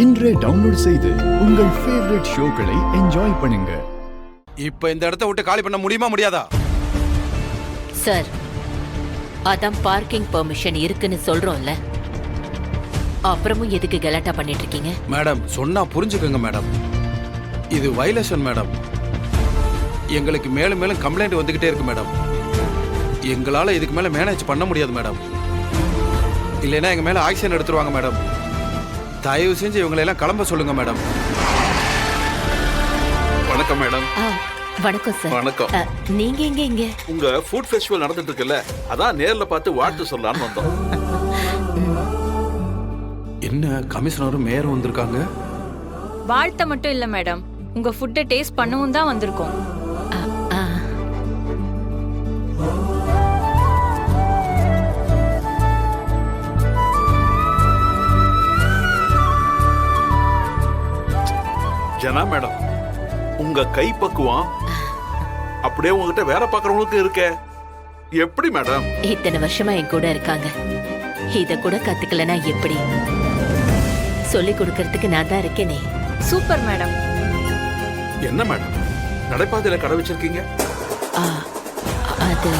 இன்றே டவுன்லோட் செய்து உங்கள் ஃபேவரட் ஷோக்களை என்ஜாய் பண்ணுங்க. இப்ப இந்த இடத்தை விட்டு காலி பண்ண முடியுமா முடியாதா? சார், அதான் பார்க்கிங் பெர்மிஷன் இருக்குன்னு சொல்றோம்ல, அப்புறமும் எதுக்கு கலாட்டா பண்ணிட்டு இருக்கீங்க? மேடம் சொன்னா புரிஞ்சுக்கோங்க மேடம், இது வயலேஷன் மேடம். எங்களுக்கு மேலும் மேலும் கம்ப்ளைண்ட் வந்துகிட்டே இருக்கு மேடம். எங்களால இதுக்கு மேல மேனேஜ் பண்ண முடியாது மேடம். இல்லைன்னா எங்க மேல ஆக்ஷன் எடுத்துருவாங்க மேடம். தயவு செஞ்சு இவங்களை எல்லாம் கிளம்ப சொல்லுங்க மேடம். வணக்கம் மேடம். வணக்கம் சார். வணக்கம். நீங்க எங்க இங்க? உங்க ஃபுட் ஃபெஸ்டிவல் நடந்துட்டு இருக்குல்ல, அதான் நேர்ல பார்த்து வாழ்த்து சொல்லலாம்னு வந்தோம். என்ன கமிஷனரும் மேயரும் வந்திருக்காங்க? வாழ்த்த மட்டும் இல்ல மேடம், உங்க ஃபுட்டை டேஸ்ட் பண்ணவும் தான் வந்திருக்கோம். ஜனா மேடம், உங்க கை பக்குவம் அப்படியே உங்ககிட்ட வேலை பார்க்கறவங்களுக்கு இருக்கே, எப்படி மேடம்? இத்தனை வருஷமா என் கூட இருக்காங்க, இத கூட கத்துக்கலனா எப்படி? சொல்லி கொடுக்கறதுக்கு நான் தான் இருக்கேனே. Super madam. என்ன மேடம் நடைபாதையில கடை வச்சிருக்கீங்க? அது